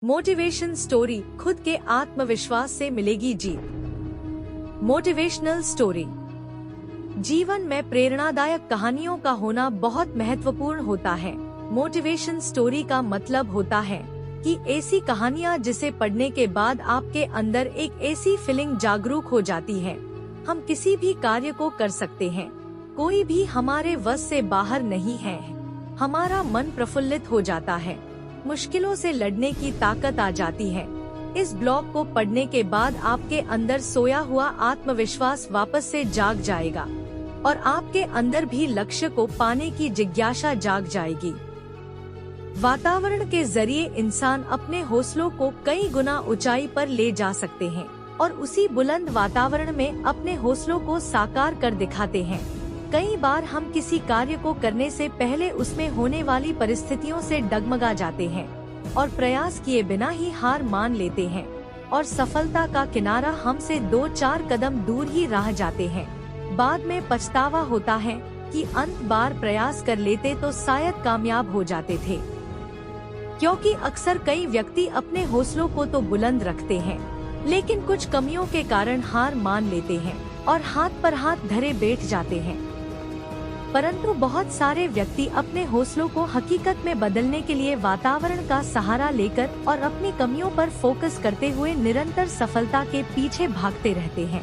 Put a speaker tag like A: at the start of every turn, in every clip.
A: Motivation story, खुद के आत्मविश्वास से मिलेगी जीत। Motivational story. जीवन में प्रेरणादायक कहानियों का होना बहुत महत्वपूर्ण होता है। मोटिवेशन स्टोरी का मतलब होता है कि ऐसी कहानियाँ जिसे पढ़ने के बाद आपके अंदर एक ऐसी फीलिंग जागरूक हो जाती है, हम किसी भी कार्य को कर सकते हैं, कोई भी हमारे वश से बाहर नहीं है। हमारा मन प्रफुल्लित हो जाता है, मुश्किलों से लड़ने की ताकत आ जाती है। इस ब्लॉग को पढ़ने के बाद आपके अंदर सोया हुआ आत्मविश्वास वापस से जाग जाएगा और आपके अंदर भी लक्ष्य को पाने की जिज्ञासा जाग जाएगी। वातावरण के जरिए इंसान अपने हौसलों को कई गुना ऊंचाई पर ले जा सकते हैं और उसी बुलंद वातावरण में अपने हौसलों को साकार कर दिखाते हैं। कई बार हम किसी कार्य को करने से पहले उसमें होने वाली परिस्थितियों से डगमगा जाते हैं और प्रयास किए बिना ही हार मान लेते हैं और सफलता का किनारा हमसे 2-4 कदम दूर ही रह जाते हैं। बाद में पछतावा होता है कि अंत बार प्रयास कर लेते तो शायद कामयाब हो जाते थे। क्योंकि अक्सर कई व्यक्ति अपने हौसलों को तो बुलंद रखते हैं, लेकिन कुछ कमियों के कारण हार मान लेते हैं और हाथ पर हाथ धरे बैठ जाते हैं। परंतु बहुत सारे व्यक्ति अपने हौसलों को हकीकत में बदलने के लिए वातावरण का सहारा लेकर और अपनी कमियों पर फोकस करते हुए निरंतर सफलता के पीछे भागते रहते हैं।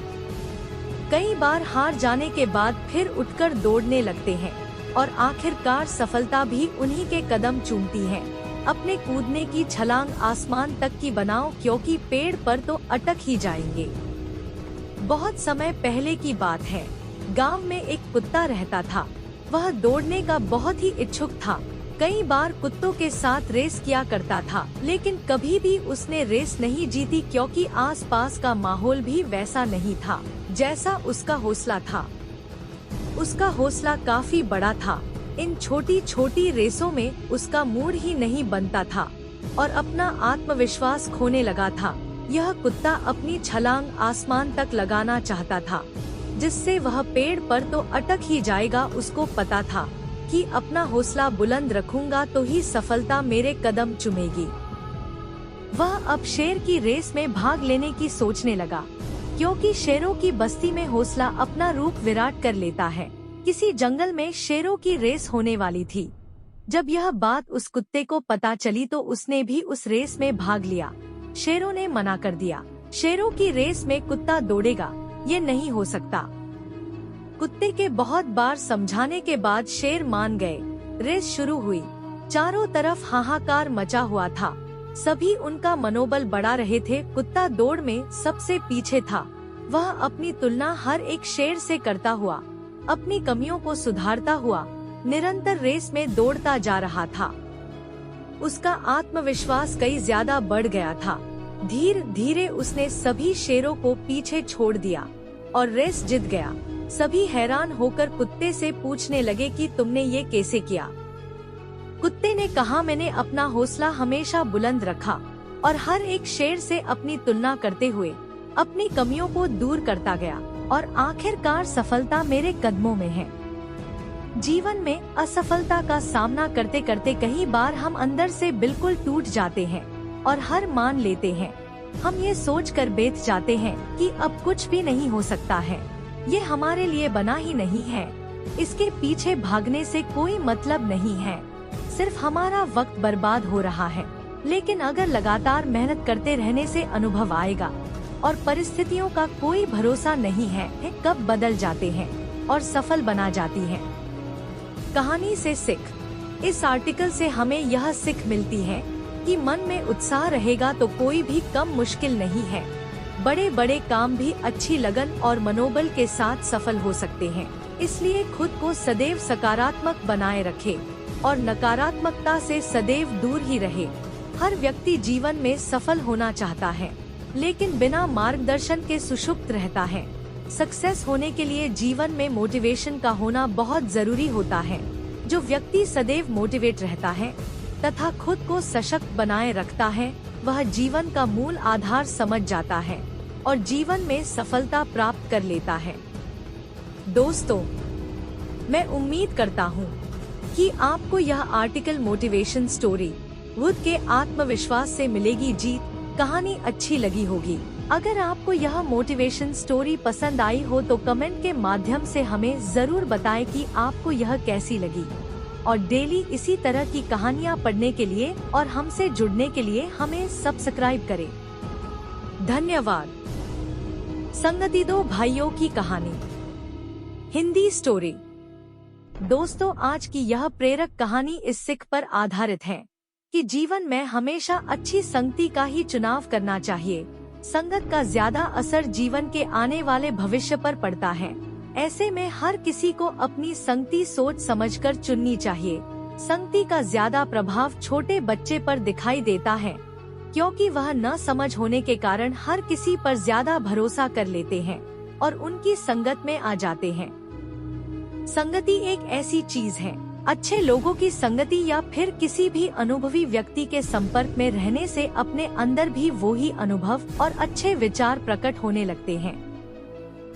A: कई बार हार जाने के बाद फिर उठकर दौड़ने लगते हैं और आखिरकार सफलता भी उन्हीं के कदम चूमती है। अपने कूदने की छलांग आसमान तक की बनाओ, क्योंकि पेड़ पर तो अटक ही जाएंगे। बहुत समय पहले की बात है, गांव में एक कुत्ता रहता था। वह दौड़ने का बहुत ही इच्छुक था। कई बार कुत्तों के साथ रेस किया करता था, लेकिन कभी भी उसने रेस नहीं जीती, क्योंकि आसपास का माहौल भी वैसा नहीं था जैसा उसका हौसला था। उसका हौसला काफी बड़ा था। इन छोटी छोटी रेसों में उसका मूड ही नहीं बनता था और अपना आत्मविश्वास खोने लगा था। यह कुत्ता अपनी छलांग आसमान तक लगाना चाहता था, जिससे वह पेड़ पर तो अटक ही जाएगा। उसको पता था कि अपना हौसला बुलंद रखूंगा तो ही सफलता मेरे कदम चूमेगी। वह अब शेर की रेस में भाग लेने की सोचने लगा, क्योंकि शेरों की बस्ती में हौसला अपना रूप विराट कर लेता है। किसी जंगल में शेरों की रेस होने वाली थी। जब यह बात उस कुत्ते को पता चली तो उसने भी उस रेस में भाग लिया। शेरों ने मना कर दिया, शेरों की रेस में कुत्ता दौड़ेगा, ये नहीं हो सकता। कुत्ते के बहुत बार समझाने के बाद शेर मान गए। रेस शुरू हुई। चारों तरफ हाहाकार मचा हुआ था। सभी उनका मनोबल बढ़ा रहे थे। कुत्ता दौड़ में सबसे पीछे था। वह अपनी तुलना हर एक शेर से करता हुआ, अपनी कमियों को सुधारता हुआ निरंतर रेस में दौड़ता जा रहा था। उसका आत्मविश्वास कई ज्यादा बढ़ गया था। धीरे धीरे उसने सभी शेरों को पीछे छोड़ दिया और रेस जीत गया। सभी हैरान होकर कुत्ते से पूछने लगे कि तुमने ये कैसे किया। कुत्ते ने कहा, मैंने अपना हौसला हमेशा बुलंद रखा और हर एक शेर से अपनी तुलना करते हुए अपनी कमियों को दूर करता गया और आखिरकार सफलता मेरे कदमों में है। जीवन में असफलता का सामना करते करते कई बार हम अंदर से बिल्कुल टूट जाते हैं और हार मान लेते हैं। हम ये सोचकर बैठ जाते हैं कि अब कुछ भी नहीं हो सकता है, ये हमारे लिए बना ही नहीं है, इसके पीछे भागने से कोई मतलब नहीं है, सिर्फ हमारा वक्त बर्बाद हो रहा है। लेकिन अगर लगातार मेहनत करते रहने से अनुभव आएगा और परिस्थितियों का कोई भरोसा नहीं है, कब बदल जाते हैं और सफल बना जाती है। कहानी से सीख। इस आर्टिकल से हमें यह सीख मिलती है कि मन में उत्साह रहेगा तो कोई भी कम मुश्किल नहीं है। बड़े बड़े काम भी अच्छी लगन और मनोबल के साथ सफल हो सकते हैं। इसलिए खुद को सदैव सकारात्मक बनाए रखें और नकारात्मकता से सदैव दूर ही रहे। हर व्यक्ति जीवन में सफल होना चाहता है, लेकिन बिना मार्गदर्शन के सुषुप्त रहता है। सक्सेस होने के लिए जीवन में मोटिवेशन का होना बहुत जरूरी होता है। जो व्यक्ति सदैव मोटिवेट रहता है तथा खुद को सशक्त बनाए रखता है, वह जीवन का मूल आधार समझ जाता है और जीवन में सफलता प्राप्त कर लेता है। दोस्तों, मैं उम्मीद करता हूँ कि आपको यह आर्टिकल मोटिवेशन स्टोरी खुद के आत्मविश्वास से मिलेगी जीत कहानी अच्छी लगी होगी। अगर आपको यह मोटिवेशन स्टोरी पसंद आई हो तो कमेंट के माध्यम से हमें जरूर बताएं कि आपको यह कैसी लगी। और डेली इसी तरह की कहानियाँ पढ़ने के लिए और हमसे जुड़ने के लिए हमें सब्सक्राइब करें। धन्यवाद। संगति दो भाइयों की कहानी हिंदी स्टोरी। दोस्तों, आज की यह प्रेरक कहानी इस सिख पर आधारित है कि जीवन में हमेशा अच्छी संगति का ही चुनाव करना चाहिए। संगत का ज्यादा असर जीवन के आने वाले भविष्य पर पड़ता है। ऐसे में हर किसी को अपनी संगति सोच समझकर चुननी चाहिए। संगति का ज्यादा प्रभाव छोटे बच्चे पर दिखाई देता है, क्योंकि वह न समझ होने के कारण हर किसी पर ज्यादा भरोसा कर लेते हैं और उनकी संगत में आ जाते हैं। संगति एक ऐसी चीज है, अच्छे लोगों की संगति या फिर किसी भी अनुभवी व्यक्ति के संपर्क में रहने से अपने अंदर भी वो ही अनुभव और अच्छे विचार प्रकट होने लगते हैं।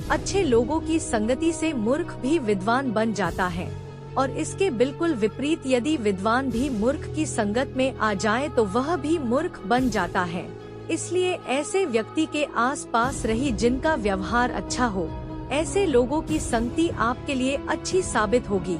A: अच्छे लोगों की संगति से मूर्ख भी विद्वान बन जाता है और इसके बिल्कुल विपरीत यदि विद्वान भी मूर्ख की संगत में आ जाए तो वह भी मूर्ख बन जाता है। इसलिए ऐसे व्यक्ति के आसपास रही जिनका व्यवहार अच्छा हो, ऐसे लोगों की संगति आपके लिए अच्छी साबित होगी।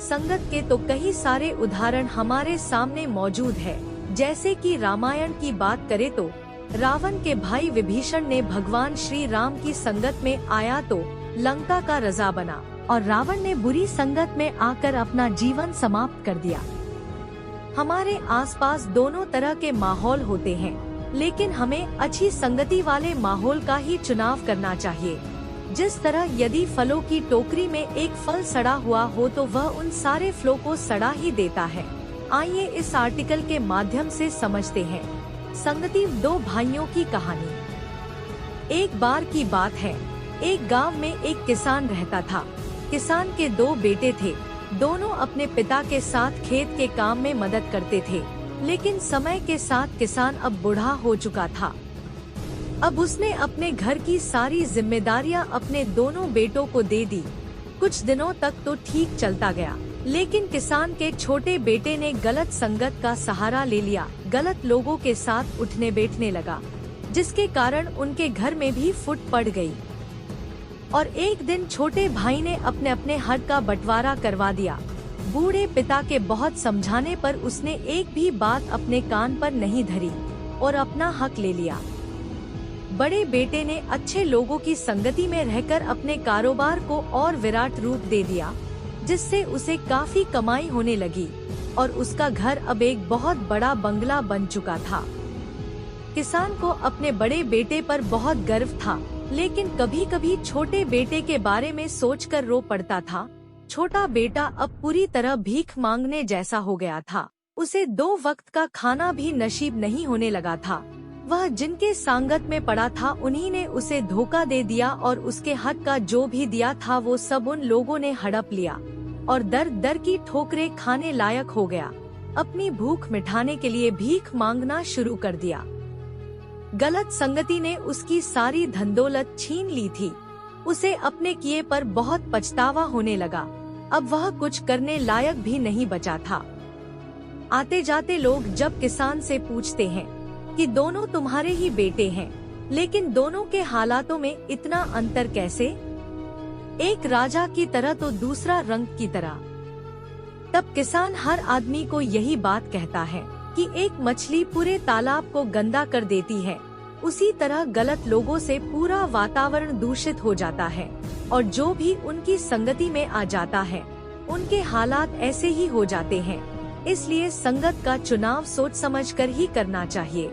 A: संगत के तो कई सारे उदाहरण हमारे सामने मौजूद है। जैसे कि रामायण की बात करें तो रावण के भाई विभीषण ने भगवान श्री राम की संगत में आया तो लंका का रजा बना और रावण ने बुरी संगत में आकर अपना जीवन समाप्त कर दिया। हमारे आसपास दोनों तरह के माहौल होते हैं, लेकिन हमें अच्छी संगति वाले माहौल का ही चुनाव करना चाहिए। जिस तरह यदि फलों की टोकरी में एक फल सड़ा हुआ हो तो वह उन सारे फलों को सड़ा ही देता है। आइए इस आर्टिकल के माध्यम से समझते हैं संगति दो भाइयों की कहानी। एक बार की बात है, एक गांव में एक किसान रहता था। किसान के दो बेटे थे। दोनों अपने पिता के साथ खेत के काम में मदद करते थे, लेकिन समय के साथ किसान अब बूढ़ा हो चुका था। अब उसने अपने घर की सारी जिम्मेदारियां अपने दोनों बेटों को दे दी। कुछ दिनों तक तो ठीक चलता गया, लेकिन किसान के छोटे बेटे ने गलत संगत का सहारा ले लिया, गलत लोगों के साथ उठने बैठने लगा, जिसके कारण उनके घर में भी फूट पड़ गई। और एक दिन छोटे भाई ने अपने अपने हक का बंटवारा करवा दिया। बूढ़े पिता के बहुत समझाने पर उसने एक भी बात अपने कान पर नहीं धरी और अपना हक ले लिया। बड़े बेटे ने अच्छे लोगों की संगति में रहकर अपने कारोबार को और विराट रूप दे दिया, जिससे उसे काफी कमाई होने लगी और उसका घर अब एक बहुत बड़ा बंगला बन चुका था। किसान को अपने बड़े बेटे पर बहुत गर्व था, लेकिन कभी कभी छोटे बेटे के बारे में सोचकर रो पड़ता था। छोटा बेटा अब पूरी तरह भीख मांगने जैसा हो गया था। उसे 2 वक्त का खाना भी नसीब नहीं होने लगा था। वह जिनके संगत में पड़ा था उन्हीं ने उसे धोखा दे दिया और उसके हक का जो भी दिया था वो सब उन लोगों ने हड़प लिया और दर दर की ठोकरें खाने लायक हो गया। अपनी भूख मिटाने के लिए भीख मांगना शुरू कर दिया। गलत संगति ने उसकी सारी धनदौलत छीन ली थी। उसे अपने किए पर बहुत पछतावा होने लगा। अब वह कुछ करने लायक भी नहीं बचा था। आते जाते लोग जब किसान से पूछते हैं कि दोनों तुम्हारे ही बेटे हैं, लेकिन दोनों के हालातों में इतना अंतर कैसे? एक राजा की तरह तो दूसरा रंग की तरह। तब किसान हर आदमी को यही बात कहता है कि एक मछली पूरे तालाब को गंदा कर देती है, उसी तरह गलत लोगों से पूरा वातावरण दूषित हो जाता है और जो भी उनकी संगति में आ जाता है उनके हालात ऐसे ही हो जाते हैं। इसलिए संगत का चुनाव सोच समझकर ही करना चाहिए।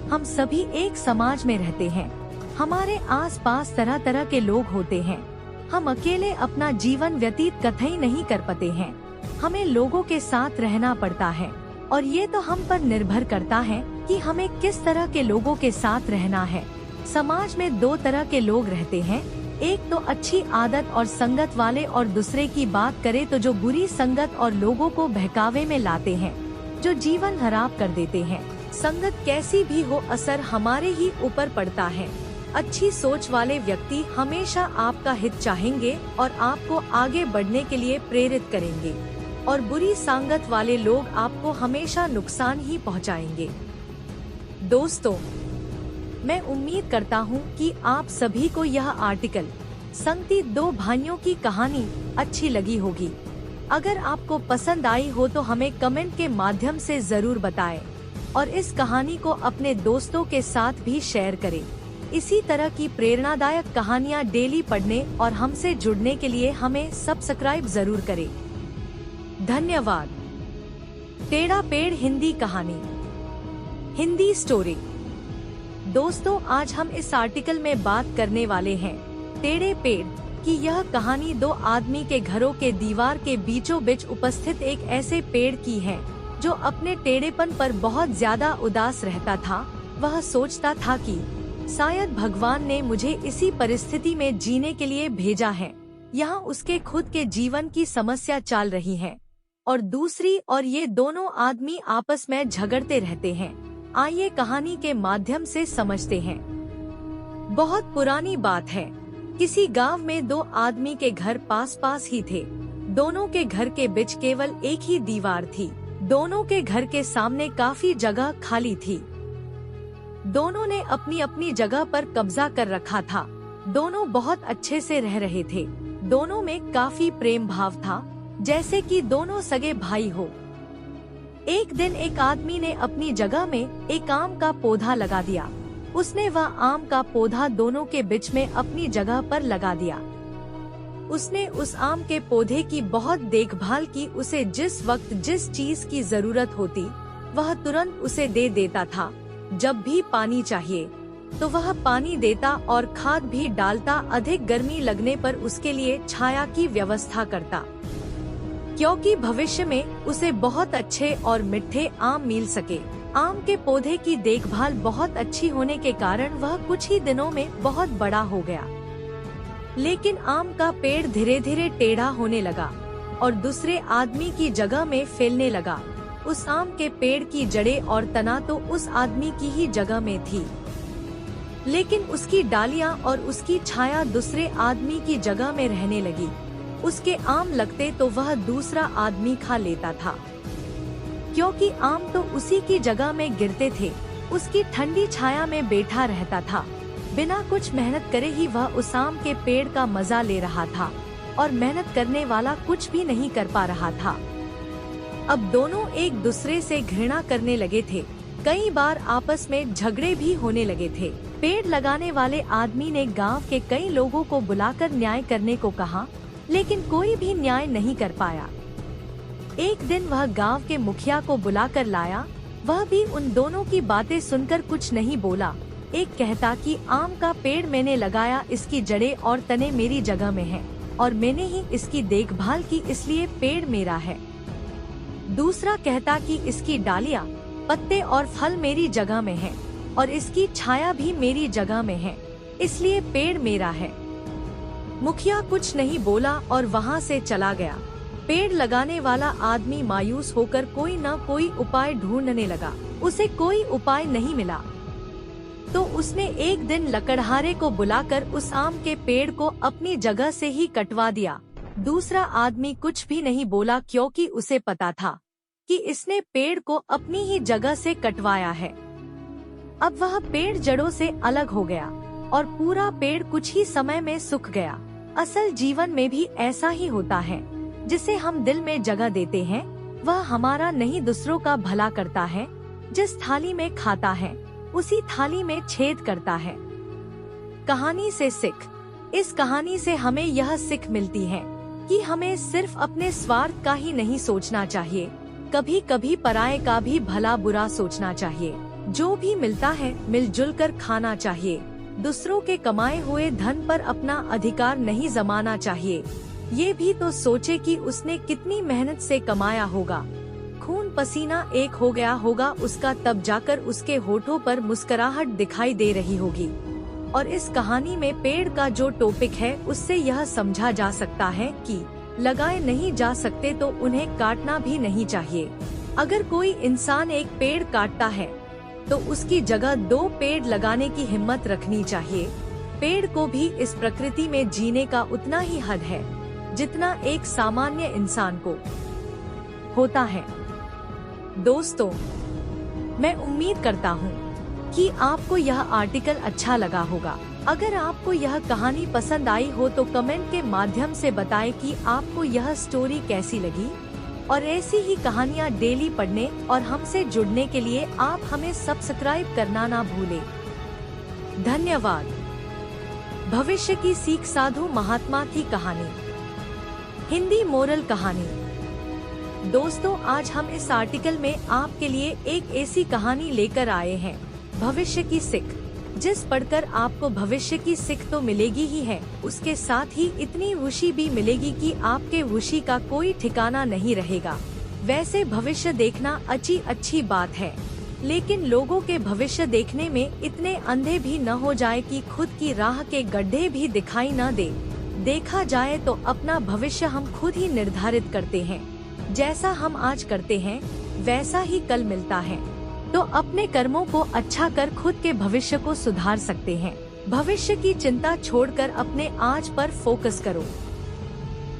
A: हम सभी एक समाज में रहते हैं। हमारे आसपास तरह तरह के लोग होते हैं। हम अकेले अपना जीवन व्यतीत कतई नहीं कर पाते हैं। हमें लोगों के साथ रहना पड़ता है और ये तो हम पर निर्भर करता है कि हमें किस तरह के लोगों के साथ रहना है। समाज में 2 तरह के लोग रहते हैं, एक तो अच्छी आदत और संगत वाले और दूसरे की बात करें तो जो बुरी संगत और लोगों को बहकावे में लाते हैं, जो जीवन खराब कर देते हैं। संगत कैसी भी हो असर हमारे ही ऊपर पड़ता है। अच्छी सोच वाले व्यक्ति हमेशा आपका हित चाहेंगे और आपको आगे बढ़ने के लिए प्रेरित करेंगे। और बुरी संगत वाले लोग आपको हमेशा नुकसान ही पहुंचाएंगे। दोस्तों, मैं उम्मीद करता हूं कि आप सभी को यह आर्टिकल संगति दो भाइयों की कहानी अच्छी लगी होगी। अगर आपको पसंद आई हो तो हमें कमेंट के माध्यम से जरूर बताएं और इस कहानी को अपने दोस्तों के साथ भी शेयर करें। इसी तरह की प्रेरणादायक कहानियाँ डेली पढ़ने और हमसे जुड़ने के लिए हमें सब्सक्राइब जरूर करें। धन्यवाद। टेढ़ा पेड़ हिंदी कहानी, हिंदी स्टोरी। दोस्तों, आज हम इस आर्टिकल में बात करने वाले हैं टेढ़े पेड़ की। यह कहानी दो आदमी के घरों के दीवार के बीचों बीच उपस्थित एक ऐसे पेड़ की है जो अपने टेढ़ेपन पर बहुत ज्यादा उदास रहता था। वह सोचता था कि शायद भगवान ने मुझे इसी परिस्थिति में जीने के लिए भेजा है। यहाँ उसके खुद के जीवन की समस्या चल रही है और दूसरी और ये दोनों आदमी आपस में झगड़ते रहते हैं। आइए कहानी के माध्यम से समझते हैं। बहुत पुरानी बात है। किसी गांव में दो आदमी के घर पास पास ही थे। दोनों के घर के बीच केवल एक ही दीवार थी। दोनों के घर के सामने काफी जगह खाली थी। दोनों ने अपनी अपनी जगह पर कब्जा कर रखा था। दोनों बहुत अच्छे से रह रहे थे। दोनों में काफी प्रेम भाव था, जैसे कि दोनों सगे भाई हो। एक दिन एक आदमी ने अपनी जगह में एक आम का पौधा लगा दिया। उसने वह आम का पौधा दोनों के बीच में अपनी जगह पर लगा दिया। उसने उस आम के पौधे की बहुत देखभाल की। उसे जिस वक्त जिस चीज की जरूरत होती वह तुरंत उसे दे देता था। जब भी पानी चाहिए तो वह पानी देता और खाद भी डालता। अधिक गर्मी लगने पर उसके लिए छाया की व्यवस्था करता, क्योंकि भविष्य में उसे बहुत अच्छे और मीठे आम मिल सके। आम के पौधे की देखभाल बहुत अच्छी होने के कारण वह कुछ ही दिनों में बहुत बड़ा हो गया। लेकिन आम का पेड़ धीरे धीरे टेढ़ा होने लगा और दूसरे आदमी की जगह में फैलने लगा। उस आम के पेड़ की जड़ें और तना तो उस आदमी की ही जगह में थी, लेकिन उसकी डालियां और उसकी छाया दूसरे आदमी की जगह में रहने लगी। उसके आम लगते तो वह दूसरा आदमी खा लेता था, क्योंकि आम तो उसी की जगह में गिरते थे। उसकी ठंडी छाया में बैठा रहता था। बिना कुछ मेहनत करे ही वह उस आम के पेड़ का मजा ले रहा था और मेहनत करने वाला कुछ भी नहीं कर पा रहा था। अब दोनों एक दूसरे से घृणा करने लगे थे। कई बार आपस में झगड़े भी होने लगे थे। पेड़ लगाने वाले आदमी ने गांव के कई लोगों को बुलाकर न्याय करने को कहा, लेकिन कोई भी न्याय नहीं कर पाया। एक दिन वह गांव के मुखिया को बुलाकर लाया। वह भी उन दोनों की बातें सुनकर कुछ नहीं बोला। एक कहता कि आम का पेड़ मैंने लगाया, इसकी जड़ें और तने मेरी जगह में हैं और मैंने ही इसकी देखभाल की, इसलिए पेड़ मेरा है। दूसरा कहता कि इसकी डालियां, पत्ते और फल मेरी जगह में हैं और इसकी छाया भी मेरी जगह में है, इसलिए पेड़ मेरा है। मुखिया कुछ नहीं बोला और वहाँ से चला गया। पेड़ लगाने वाला आदमी मायूस होकर कोई न कोई उपाय ढूंढने लगा। उसे कोई उपाय नहीं मिला तो उसने एक दिन लकड़हारे को बुलाकर उस आम के पेड़ को अपनी जगह से ही कटवा दिया। दूसरा आदमी कुछ भी नहीं बोला, क्योंकि उसे पता था कि इसने पेड़ को अपनी ही जगह से कटवाया है। अब वह पेड़ जड़ों से अलग हो गया और पूरा पेड़ कुछ ही समय में सूख गया। असल जीवन में भी ऐसा ही होता है। जिसे हम दिल में जगह देते हैं वह हमारा नहीं दूसरों का भला करता है। जिस थाली में खाता है उसी थाली में छेद करता है। कहानी से सीख। इस कहानी से हमें यह सीख मिलती है कि हमें सिर्फ अपने स्वार्थ का ही नहीं सोचना चाहिए, कभी कभी पराये का भी भला बुरा सोचना चाहिए। जो भी मिलता है मिलजुल कर खाना चाहिए। दूसरों के कमाए हुए धन पर अपना अधिकार नहीं जमाना चाहिए। ये भी तो सोचे कि उसने कितनी मेहनत से कमाया होगा। खून पसीना एक हो गया होगा उसका, तब जाकर उसके होठों पर मुस्कुराहट दिखाई दे रही होगी। और इस कहानी में पेड़ का जो टॉपिक है उससे यह समझा जा सकता है कि लगाए नहीं जा सकते तो उन्हें काटना भी नहीं चाहिए। अगर कोई इंसान एक पेड़ काटता है तो उसकी जगह 2 पेड़ लगाने की हिम्मत रखनी चाहिए। पेड़ को भी इस प्रकृति में जीने का उतना ही हद है जितना एक सामान्य इंसान को। होता है। दोस्तों, मैं उम्मीद करता हूँ कि आपको यह आर्टिकल अच्छा लगा होगा। अगर आपको यह कहानी पसंद आई हो तो कमेंट के माध्यम से बताएं कि आपको यह स्टोरी कैसी लगी। और ऐसी ही कहानियाँ डेली पढ़ने और हमसे जुड़ने के लिए आप हमें सब्सक्राइब करना ना भूलें। धन्यवाद। भविष्य की सीख, साधु महात्मा की कहानी, हिंदी मोरल कहानी। दोस्तों, आज हम इस आर्टिकल में आपके लिए एक ऐसी कहानी लेकर आए हैं, भविष्य की सीख, जिस पढ़कर आपको भविष्य की सीख तो मिलेगी ही है, उसके साथ ही इतनी खुशी भी मिलेगी कि आपके खुशी का कोई ठिकाना नहीं रहेगा। वैसे भविष्य देखना अच्छी बात है, लेकिन लोगों के भविष्य देखने में इतने अंधे भी न हो जाए कि खुद की राह के गड्ढे भी दिखाई न दे। देखा जाए तो अपना भविष्य हम खुद ही निर्धारित करते हैं। जैसा हम आज करते हैं वैसा ही कल मिलता है। तो अपने कर्मों को अच्छा कर खुद के भविष्य को सुधार सकते हैं। भविष्य की चिंता छोड़कर अपने आज पर फोकस करो।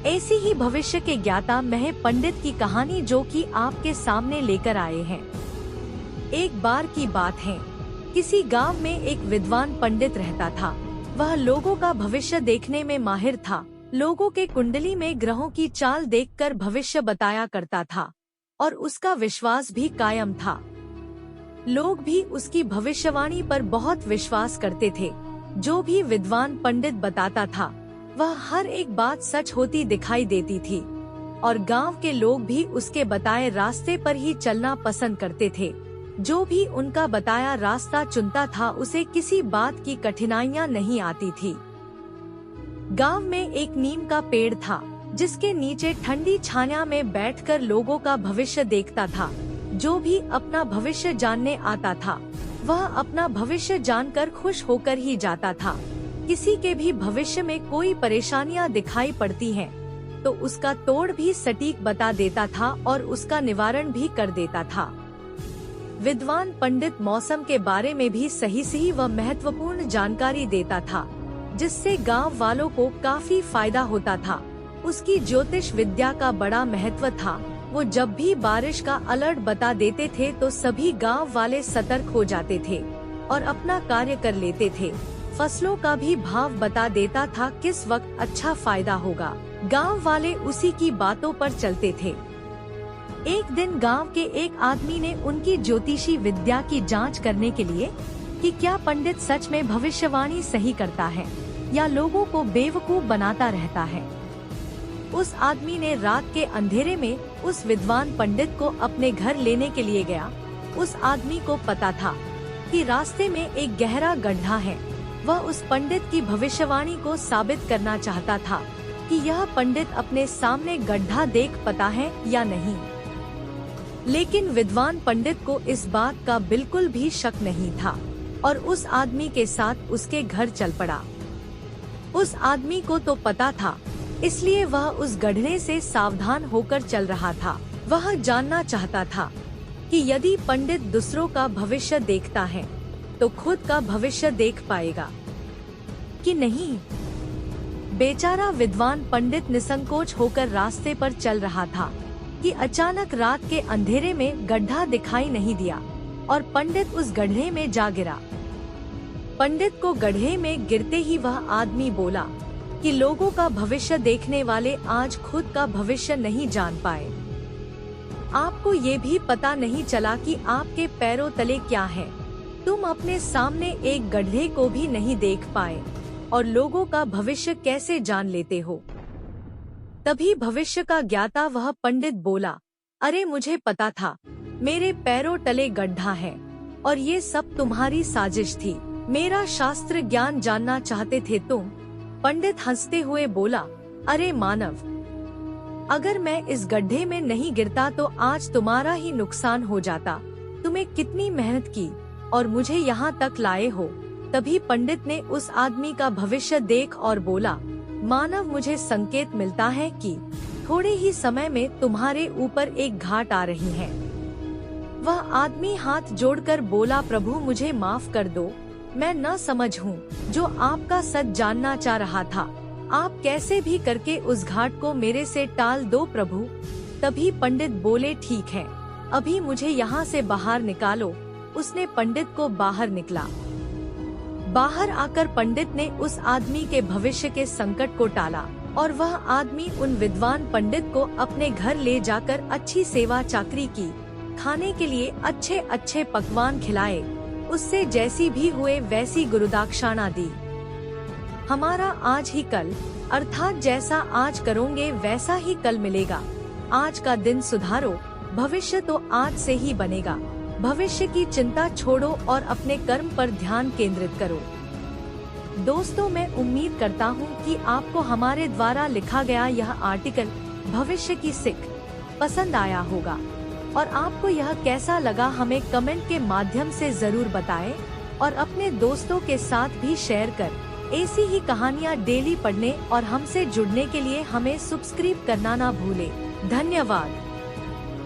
A: ऐसी ही भविष्य के ज्ञाता महे पंडित की कहानी जो कि आपके सामने लेकर आए हैं। एक बार की बात है, किसी गांव में एक विद्वान पंडित रहता था। वह लोगों का भविष्य देखने में माहिर था। लोगों के कुंडली में ग्रहों की चाल देखकर भविष्य बताया करता था और उसका विश्वास भी कायम था। लोग भी उसकी भविष्यवाणी पर बहुत विश्वास करते थे। जो भी विद्वान पंडित बताता था वह हर एक बात सच होती दिखाई देती थी और गांव के लोग भी उसके बताए रास्ते पर ही चलना पसंद करते थे। जो भी उनका बताया रास्ता चुनता था उसे किसी बात की कठिनाइयां नहीं आती थी। गांव में एक नीम का पेड़ था, जिसके नीचे ठंडी छाया में बैठकर लोगों का भविष्य देखता था। जो भी अपना भविष्य जानने आता था वह अपना भविष्य जानकर खुश होकर ही जाता था। किसी के भी भविष्य में कोई परेशानियां दिखाई पड़ती हैं, तो उसका तोड़ भी सटीक बता देता था और उसका निवारण भी कर देता था। विद्वान पंडित मौसम के बारे में भी सही व महत्वपूर्ण जानकारी देता था, जिससे गांव वालों को काफी फायदा होता था। उसकी ज्योतिष विद्या का बड़ा महत्व था। वो जब भी बारिश का अलर्ट बता देते थे तो सभी गांव वाले सतर्क हो जाते थे और अपना कार्य कर लेते थे। फसलों का भी भाव बता देता था किस वक्त अच्छा फायदा होगा। गांव वाले उसी की बातों पर चलते थे। एक दिन गांव के एक आदमी ने उनकी ज्योतिषी विद्या की जांच करने के लिए कि क्या पंडित सच में भविष्यवाणी सही करता है या लोगों को बेवकूफ बनाता रहता है। उस आदमी ने रात के अंधेरे में उस विद्वान पंडित को अपने घर लेने के लिए गया। उस आदमी को पता था कि रास्ते में एक गहरा गड्ढा है। वह उस पंडित की भविष्यवाणी को साबित करना चाहता था कि यह पंडित अपने सामने गड्ढा देख पाता है या नहीं। लेकिन विद्वान पंडित को इस बात का बिल्कुल भी शक नहीं था और उस आदमी के साथ उसके घर चल पड़ा। उस आदमी को तो पता था, इसलिए वह उस गड्ढे से सावधान होकर चल रहा था। वह जानना चाहता था कि यदि पंडित दूसरों का भविष्य देखता है तो खुद का भविष्य देख पाएगा कि नहीं। बेचारा विद्वान पंडित निसंकोच होकर रास्ते पर चल रहा था कि अचानक रात के अंधेरे में गड्ढा दिखाई नहीं दिया और पंडित उस गड्ढे में जा गिरा। पंडित को गड्ढे में गिरते ही वह आदमी बोला कि लोगों का भविष्य देखने वाले आज खुद का भविष्य नहीं जान पाए। आपको ये भी पता नहीं चला कि आपके पैरों तले क्या है। तुम अपने सामने एक गड्ढे को भी नहीं देख पाए और लोगों का भविष्य कैसे जान लेते हो। तभी भविष्य का ज्ञाता वह पंडित बोला, अरे मुझे पता था, मेरे पैरों तले गड्ढा है और ये सब तुम्हारी साजिश थी। मेरा शास्त्र ज्ञान जानना चाहते थे तुम। पंडित हंसते हुए बोला, अरे मानव, अगर मैं इस गड्ढे में नहीं गिरता तो आज तुम्हारा ही नुकसान हो जाता। तुम्हें कितनी मेहनत की और मुझे यहाँ तक लाए हो। तभी पंडित ने उस आदमी का भविष्य देख और बोला, मानव, मुझे संकेत मिलता है कि थोड़े ही समय में तुम्हारे ऊपर एक घाट आ रही है। वह आदमी हाथ जोड़कर बोला, प्रभु मुझे माफ कर दो, मैं न समझ हूँ जो आपका सच जानना चाह रहा था। आप कैसे भी करके उस घाट को मेरे से टाल दो प्रभु। तभी पंडित बोले, ठीक है, अभी मुझे यहाँ से बाहर निकालो। उसने पंडित को बाहर निकला। बाहर आकर पंडित ने उस आदमी के भविष्य के संकट को टाला और वह आदमी उन विद्वान पंडित को अपने घर ले जाकर अच्छी सेवा चाकरी की, खाने के लिए अच्छे अच्छे पकवान खिलाए, उससे जैसी भी हुए वैसी गुरुदाक्षिणा दी। हमारा आज ही कल, अर्थात जैसा आज करोगे वैसा ही कल मिलेगा। आज का दिन सुधारो, भविष्य तो आज से ही बनेगा। भविष्य की चिंता छोड़ो और अपने कर्म पर ध्यान केंद्रित करो। दोस्तों, मैं उम्मीद करता हूँ कि आपको हमारे द्वारा लिखा गया यह आर्टिकल भविष्य की सीख पसंद आया होगा और आपको यह कैसा लगा हमें कमेंट के माध्यम से जरूर बताएं और अपने दोस्तों के साथ भी शेयर कर ऐसी ही कहानियाँ डेली पढ़ने और हमसे जुड़ने के लिए हमें सब्सक्राइब करना ना भूले। धन्यवाद।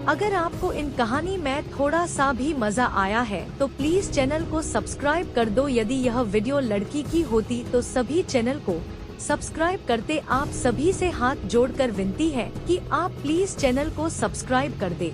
A: अगर आपको इन कहानी में थोड़ा सा भी मजा आया है तो प्लीज चैनल को सब्सक्राइब कर दो। यदि यह वीडियो लड़की की होती तो सभी चैनल को सब्सक्राइब करते। आप सभी से हाथ जोड़कर विनती है कि आप प्लीज चैनल को सब्सक्राइब कर दे।